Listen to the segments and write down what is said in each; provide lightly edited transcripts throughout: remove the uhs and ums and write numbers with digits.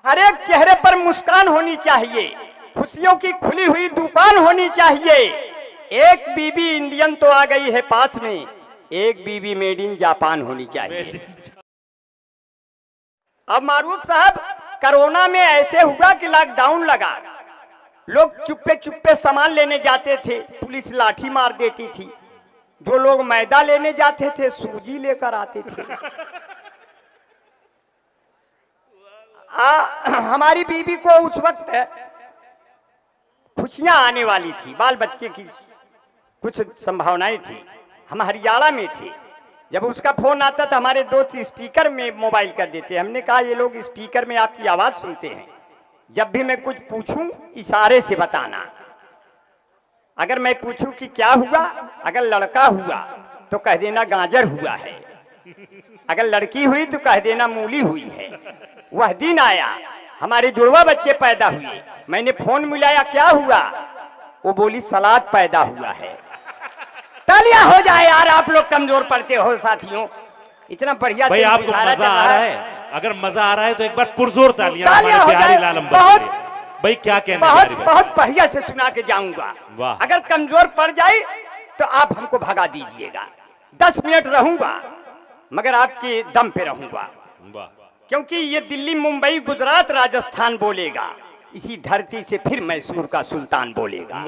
हर एक चेहरे पर मुस्कान होनी चाहिए, खुशियों की खुली हुई दुकान होनी चाहिए। एक बीबी इंडियन तो आ गई है पास में, एक बीबी मेड इन जापान होनी चाहिए। अब मारूफ साहब, कोरोना में ऐसे हुआ कि लॉकडाउन लगा, लोग चुप्पे चुप्पे सामान लेने जाते थे, पुलिस लाठी मार देती थी। जो लोग मैदा लेने जाते थे सूजी लेकर आते थे। हमारी बीबी को उस वक्त खुशियां आने वाली थी, बाल बच्चे की कुछ संभावनाएं थी। हम हरियाणा में थे, जब उसका फोन आता था हमारे दोस्त स्पीकर में मोबाइल कर देते। हमने कहा ये लोग स्पीकर में आपकी आवाज सुनते हैं, जब भी मैं कुछ पूछूं इशारे से बताना। अगर मैं पूछूं कि क्या हुआ, अगर लड़का हुआ तो कह देना गाजर हुआ है, अगर लड़की हुई तो कह देना मूली हुई है। वह दिन आया, हमारे जुड़वा बच्चे पैदा हुए, मैंने फोन मिलाया क्या हुआ, वो बोली सलाद पैदा हुआ है। तालियां हो जाए यार, आप लोग कमजोर पड़ते हो साथियों, इतना बढ़िया भाई आपको मजा आ रहा है? अगर मजा आ रहा है तो एक बार पुरजोर तालियां हमारे प्यारी लाल अंबर के लिए। भाई क्या कहना है? बहुत बढ़िया से सुना के जाऊंगा। अगर कमजोर पड़ जाए तो आप हमको भगा दीजिएगा। 10 मिनट रहूंगा मगर आपके दम पे रहूंगा, क्योंकि ये दिल्ली मुंबई गुजरात राजस्थान बोलेगा, इसी धरती से फिर मैसूर का सुल्तान बोलेगा।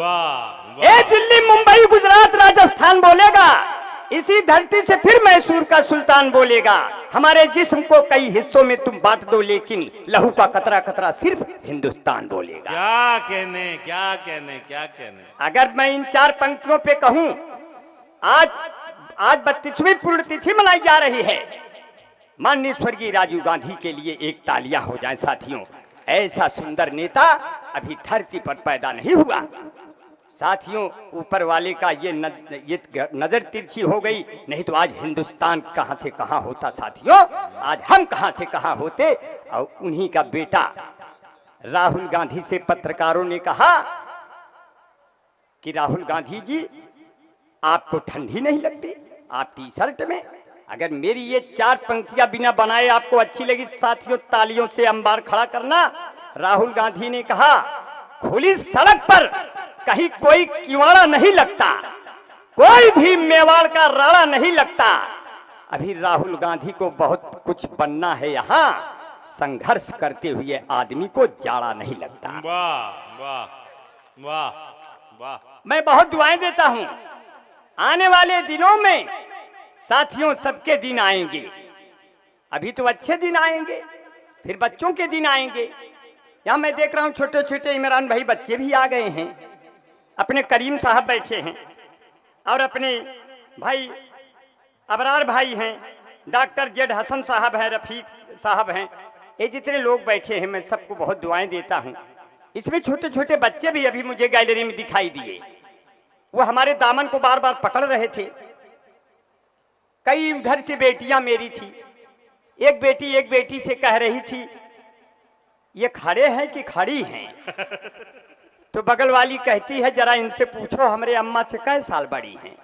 ये दिल्ली मुंबई गुजरात राजस्थान बोलेगा, इसी धरती से फिर मैसूर का सुल्तान बोलेगा। हमारे जिस्म को कई हिस्सों में तुम बांट दो, लेकिन लहू का कतरा कतरा सिर्फ हिंदुस्तान बोलेगा। क्या कहने, क्या कहने, क्या कहने। अगर मैं इन 4 पंक्तियों पे कहूं, आज 32वीं पुण्यतिथि मनाई जा रही है। माननीय स्वर्गीय राजीव गांधी के लिए एक तालियां हो जाए साथियों। ऐसा सुंदर नेता अभी धरती पर पैदा नहीं हुआ साथियों। ऊपर वाले का ये नजर तिरछी हो गई, नहीं तो आज हिंदुस्तान कहां से कहां होता साथियों। आज हम कहां से कहां होते। और उन्हीं का बेटा राहुल गांधी से पत्रकारों ने कहा कि राहुल गांधी जी, आपको ठंडी नहीं लगती, आप टी शर्ट में। अगर मेरी ये 4 पंक्तियां बिना बनाए आपको अच्छी लगी साथियों, तालियों से अंबार खड़ा करना। राहुल गांधी ने कहा, खुली सड़क पर कहीं कोई किवाड़ा नहीं लगता, कोई भी मेवाड़ का राड़ा नहीं लगता। अभी राहुल गांधी को बहुत कुछ बनना है, यहाँ संघर्ष करते हुए आदमी को जाड़ा नहीं लगता। वाह वाह वाह वाह। मैं बहुत दुआएं देता हूं, आने वाले दिनों में साथियों सबके दिन आएंगे। अभी तो अच्छे दिन आएंगे, फिर बच्चों के दिन आएंगे। यहाँ मैं देख रहा हूँ छोटे छोटे इमरान भाई बच्चे भी आ गए हैं, अपने करीम साहब बैठे हैं, और अपने भाई अबरार भाई हैं, डॉक्टर जेड हसन साहब हैं, रफीक साहब हैं। ये जितने लोग बैठे हैं मैं सबको बहुत दुआएं देता हूँ। इसमें छोटे छोटे बच्चे भी अभी मुझे गैलरी में दिखाई दिए, वो हमारे दामन को बार बार पकड़ रहे थे। कई उधर से बेटियां मेरी थी, एक बेटी से कह रही थी ये खड़े हैं कि खड़ी हैं। तो बगल वाली कहती है जरा इनसे पूछो हमारे अम्मा से कै साल बड़ी हैं।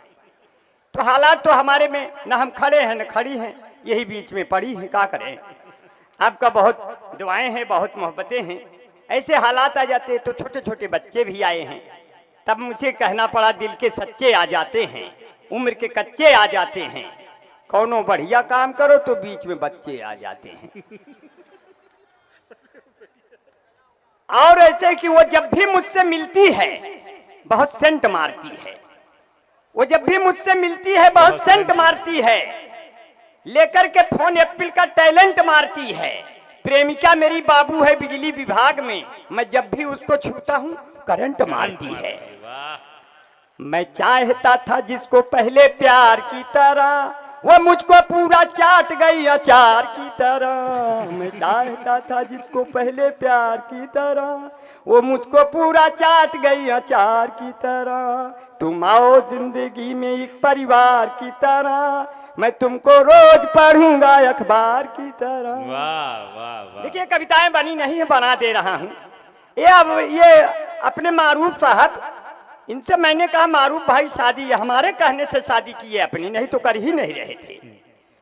तो हालात तो हमारे में न हम खड़े हैं न खड़ी हैं, यही बीच में पड़ी हैं, क्या करें। आपका बहुत दुआएं हैं, बहुत मोहब्बतें हैं। ऐसे हालात आ जाते तो छोटे छोटे बच्चे भी आए हैं, तब मुझे कहना पड़ा दिल के सच्चे आ जाते हैं, उम्र के कच्चे आ जाते हैं। कौनो बढ़िया काम करो तो बीच में बच्चे आ जाते हैं। और ऐसे कि वो जब भी मुझसे मिलती है बहुत सेंट मारती है, वो जब भी मुझसे मिलती है बहुत सेंट मारती है, लेकर के फोन एप्पल का टैलेंट मारती है। प्रेमिका मेरी बाबू है बिजली विभाग में, मैं जब भी उसको छूता हूँ करंट मारती है। मैं चाहता था जिसको पहले प्यार की तरह, वो मुझको पूरा चाट गई अचार की तरह। मैं चाहता था जिसको पहले प्यार की तरह, वो मुझको पूरा चाट गई अचार की तरह। तुम आओ जिंदगी में एक परिवार की तरह, मैं तुमको रोज पढ़ूंगा अखबार की तरह। वाह वाह वाह। देखिए कविताएं बनी नहीं है, बना दे रहा हूँ। ये अपने मारूफ साहब, इनसे मैंने कहा मारूफ भाई शादी हमारे कहने से शादी की है अपनी, नहीं तो कर ही नहीं रहे थे।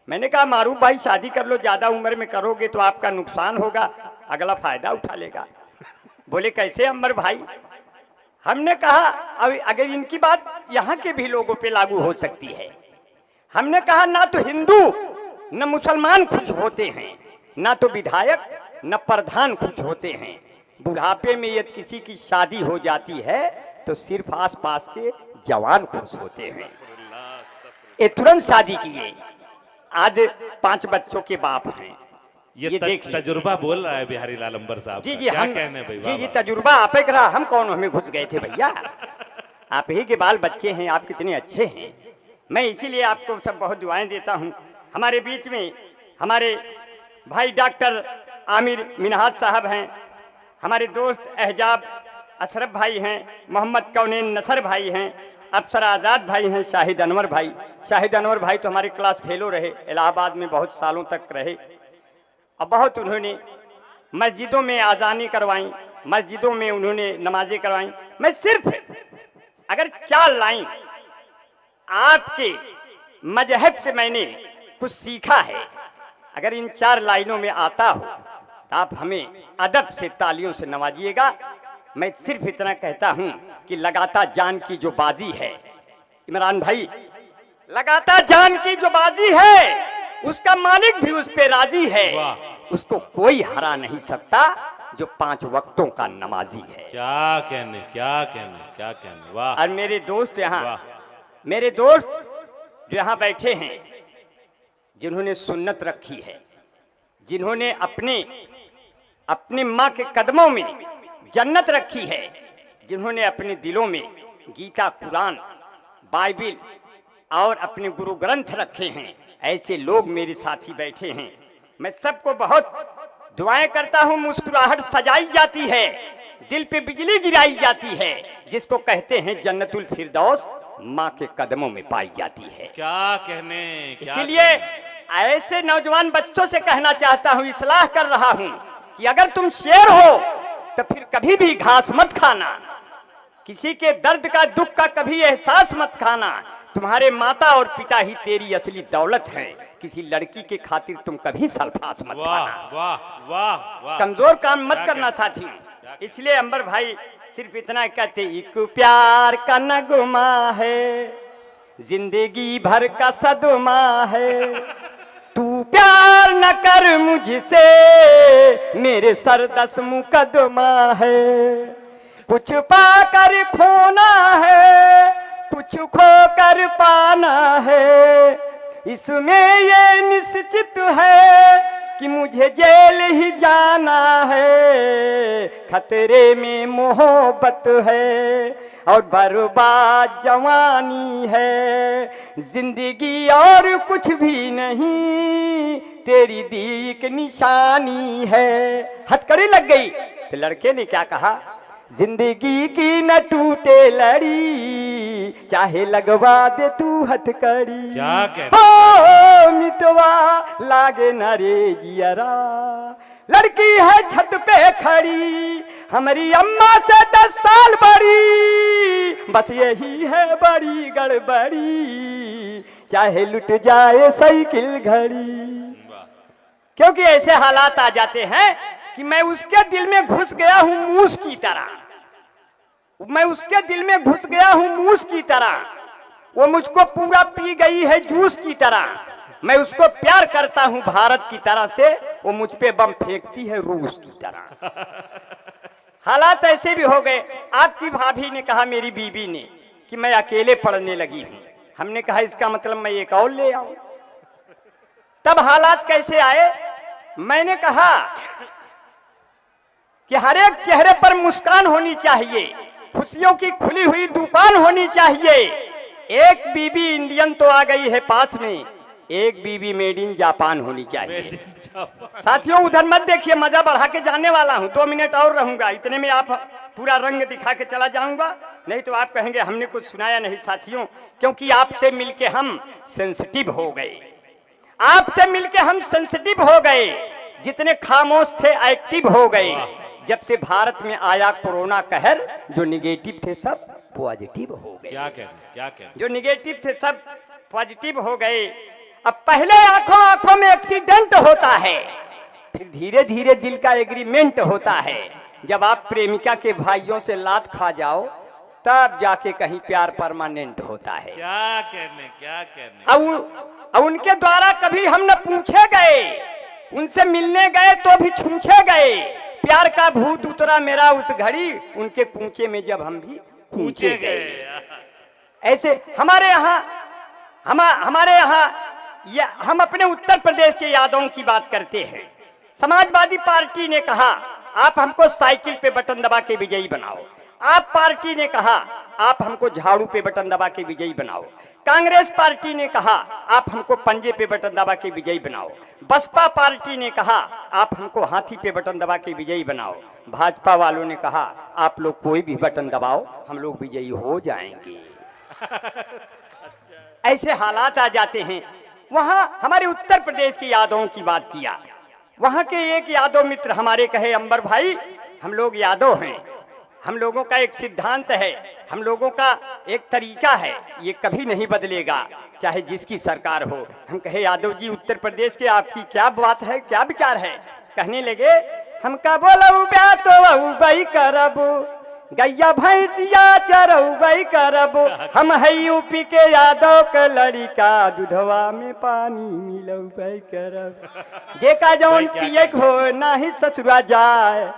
मैंने कहा मारूफ भाई शादी कर लो, ज्यादा उम्र में करोगे तो आपका नुकसान होगा, अगला फायदा उठा लेगा। बोले कैसे अमर भाई? हमने कहा अब अगर इनकी बात यहाँ के भी लोगों पे लागू हो सकती है। हमने कहा ना तो हिंदू न मुसलमान खुश होते हैं, ना तो विधायक न प्रधान खुश होते हैं। बुढ़ापे में यदि किसी की शादी हो जाती है तो सिर्फ आसपास के जवान खुश होते हैं। ये तुरंत शादी किए, आज 5 बच्चों के बाप हैं। ये तजुर्बा बोल रहा है बिहारी लाल अंबर साहब। जी क्या हम कहने भाई? जी तजुर्बा आप ही करा, हम कौन हमें घुस गए थे भैया। आप ही के बाल बच्चे हैं, आप कितने अच्छे हैं। मैं इसीलिए आपको सब बहुत दुआएं देता हूं। हमारे बीच में हमारे भाई डॉक्टर आमिर मिनहाज साहब हैं, हमारे दोस्त एहजाब अशरफ भाई हैं, मोहम्मद कौनेन नसर भाई हैं, अफसर आज़ाद भाई हैं, शाहिद अनवर भाई। शाहिद अनवर भाई तो हमारे क्लास फेलो रहे, इलाहाबाद में बहुत सालों तक रहे और बहुत उन्होंने मस्जिदों में आज़ानी करवाई, मस्जिदों में उन्होंने नमाजें करवाई। मैं सिर्फ अगर 4 लाइन आपके मजहब से मैंने कुछ सीखा है, अगर इन 4 लाइनों में आता हो तो आप हमें अदब से तालियों से नवाजिएगा। मैं सिर्फ इतना कहता हूं कि लगातार जान की जो बाजी है इमरान भाई, लगातार जान की जो बाजी है उसका मालिक भी उस पे राजी है। उसको कोई हरा नहीं सकता जो 5 वक्तों का नमाजी है। क्या कहने, क्या कहने, क्या कहने। वाह। और मेरे दोस्त यहाँ, मेरे दोस्त जो यहाँ बैठे हैं, जिन्होंने सुन्नत रखी है, जिन्होंने अपने माँ के कदमों में जन्नत रखी है, जिन्होंने अपने दिलों में गीता, कुरान, बाइबिल और अपने गुरु ग्रंथ रखे हैं, ऐसे लोग मेरे साथी बैठे हैं। मैं सबको बहुत दुआएं करता हूं। मुस्कुराहट सजाई जाती है, दिल पे बिजली गिराई जाती है, जिसको कहते हैं जन्नतुल फिरदौस माँ के कदमों में पाई जाती है। क्या कहने, इसलिए ऐसे नौजवान बच्चों से कहना चाहता हूँ, इस्लाह कर रहा हूँ कि अगर तुम शेर हो तो फिर कभी भी घास मत खाना, किसी के दर्द का, दुख का कभी एहसास मत खाना। तुम्हारे माता और पिता ही तेरी असली दौलत है, किसी लड़की के खातिर तुम कभी सल्फास मत खाना। वाह वाह वाह। कमजोर काम मत करना साथी। इसलिए अंबर भाई सिर्फ इतना कहते, एक प्यार का नगमा है, जिंदगी भर का सदमा है, तू प्यार न कर मुझसे, मेरे सर 10 मुकदमा है, कुछ पाकर खोना है, कुछ खोकर पाना है, इसमें ये निश्चित है कि मुझे जेल ही जाना है, खतरे में मोहब्बत है और बर्बाद जवानी है, जिंदगी और कुछ भी नहीं, तेरी दीक निशानी है। हथकड़ी लग गई तो लड़के ने क्या कहा, जिंदगी की न टूटे लड़ी, चाहे लगवा दे तू हथकड़ी। क्या हो मितवा लागे न रे जियरा, लड़की है छत पे खड़ी, हमारी अम्मा से 10 साल बड़ी, बस यही है बड़ी गड़बड़ी, चाहे लुट जाए साइकिल घड़ी। क्योंकि ऐसे हालात आ जाते हैं कि मैं उसके दिल में घुस गया हूं मूस की तरह, मैं उसके दिल में घुस गया हूं मूस की तरह, वो मुझको पूरा पी गई है जूस की तरह। मैं उसको प्यार करता हूं भारत की तरह से, वो मुझ पे बम फेंकती है रूस की तरह। हालात ऐसे भी हो गए। आपकी भाभी ने कहा, मेरी बीवी ने, कि मैं अकेले पढ़ने लगी हूं। हमने कहा इसका मतलब मैं एक और ले आऊं। तब हालात कैसे आए, मैंने कहा कि हर एक चेहरे पर मुस्कान होनी चाहिए, खुशियों की खुली हुई दुकान होनी चाहिए। एक बीबी इंडियन तो आ गई है पास में, एक बीबी मेड इन जापान होनी चाहिए। साथियों उधर मत देखिए, मजा बढ़ा के जाने वाला हूं, 2 मिनट और रहूंगा, इतने में आप पूरा रंग दिखा के चला जाऊंगा, नहीं तो आप कहेंगे हमने कुछ सुनाया नहीं। साथियों, क्योंकि आपसे मिलके हम सेंसिटिव हो गए, आपसे मिलके हम सेंसिटिव हो गए, जितने खामोश थे एक्टिव हो गए। जब से भारत में आया कोरोना कहर, जो निगेटिव थे सब पॉजिटिव हो गए। क्या कहने, जो निगेटिव थे सब पॉजिटिव हो गए। अब पहले आंखों आंखों में एक्सीडेंट होता है, फिर धीरे धीरे दिल का एग्रीमेंट होता है। जब आप प्रेमिका के भाइयों से लात खा जाओ तब जाके कहीं प्यार परमानेंट होता है। क्या कहने अब उनके द्वारा कभी हम न पूछे गए, उनसे मिलने गए तो भी छूछे गए। प्यार का भूत उतरा मेरा उस घड़ी, उनके कूचे में जब हम भी कूचे गए। ऐसे हमारे यहाँ हम अपने उत्तर प्रदेश के यादवों की बात करते हैं। समाजवादी पार्टी ने कहा आप हमको साइकिल पे बटन दबा के विजयी बनाओ। आप पार्टी ने कहा आप हमको झाड़ू पे बटन दबा के विजयी बनाओ। कांग्रेस पार्टी ने कहा आप हमको पंजे पे बटन दबा के विजयी बनाओ। बसपा पार्टी ने कहा आप हमको हाथी पे बटन दबा के विजयी बनाओ। भाजपा वालों ने कहा आप लोग कोई भी बटन दबाओ हम लोग विजयी हो जाएंगे। ऐसे हालात आ जाते हैं। वहां हमारे उत्तर प्रदेश के यादवों की बात किया। वहां के एक यादव मित्र हमारे कहे अंबर भाई हम लोग यादव हैं, हम लोगों का एक सिद्धांत है, हम लोगों का एक तरीका है, ये कभी नहीं बदलेगा चाहे जिसकी सरकार हो। हम कहे यादव जी उत्तर प्रदेश के आपकी क्या बात है, क्या विचार है? कहने लगे हम का बोलऊ ब्या तो बई करब, गैया भैंसिया चरऊ करब, हम है यूपी के यादव के लड़िका दूधवा में पानी मिलऊ करब। जेका जौन पिए हो ना ही ससुरा जाए,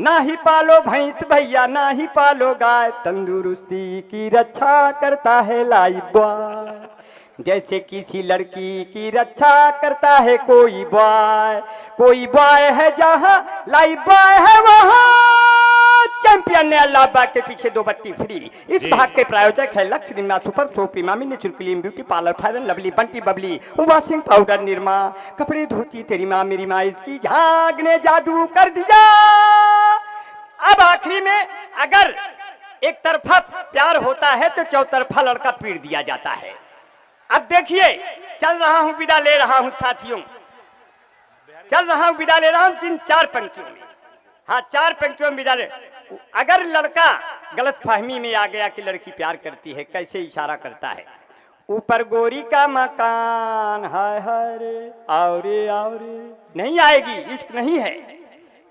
ना ही पालो भैंस भैया ना ही पालो गाय, तंदुरुस्ती की रक्षा करता है लाइफ बॉय। जैसे किसी लड़की की रक्षा करता है कोई बॉय है जहाँ लाइफ बॉय है वहाँ चैंपियन ने अल्लाह बाग के पीछे दो बत्ती फ्री। इस भाग के प्रायोजक है लक्ष्य Nirma super soap Emami natural clean beauty parlour fair and lovely Bunty Babli washing powder Nirma कपड़े धोती तेरी माँ मेरी माँ इसकी झाग ने जादू कर दिया। अब आखिरी में अगर एक तरफा प्यार होता है तो चौतरफा लड़का पीट दिया जाता है। अब देखिए चल रहा हूं विदा ले रहा हूं साथियों, चल रहा हूं विदा ले रहा हूं जिन 4 पंक्तियों में। हाँ 4 पंक्तियों में विदा ले। अगर लड़का गलत फहमी में आ गया कि लड़की प्यार करती है, कैसे इशारा करता है, ऊपर गोरी का मकान हाय हाय रे आओ रे नहीं आएगी, इश्क नहीं है,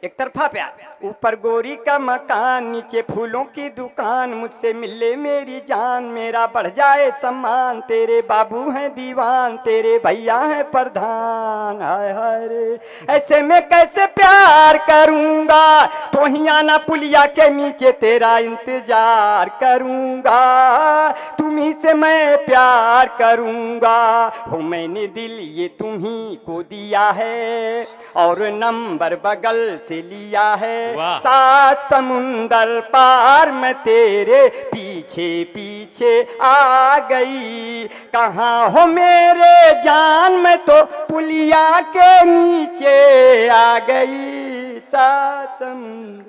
एक तरफा प्यार। ऊपर गोरी का मकान नीचे फूलों की दुकान, मुझसे मिले मेरी जान मेरा बढ़ जाए सम्मान, तेरे बाबू हैं दीवान तेरे भैया हैं प्रधान हाय हाय रे। ऐसे में कैसे प्यार करूंगा तो ही आना पुलिया के नीचे तेरा इंतजार करूंगा, तुम्ही से मैं प्यार करूंगा हो मैंने दिल ये तुम्ही को दिया है और नंबर बगल से लिया है, सात समुंदर पार मैं तेरे पीछे पीछे आ गई, कहाँ हो मेरे जान मैं तो पुलिया के नीचे आ गई, सात समुंदर।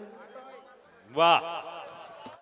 वाह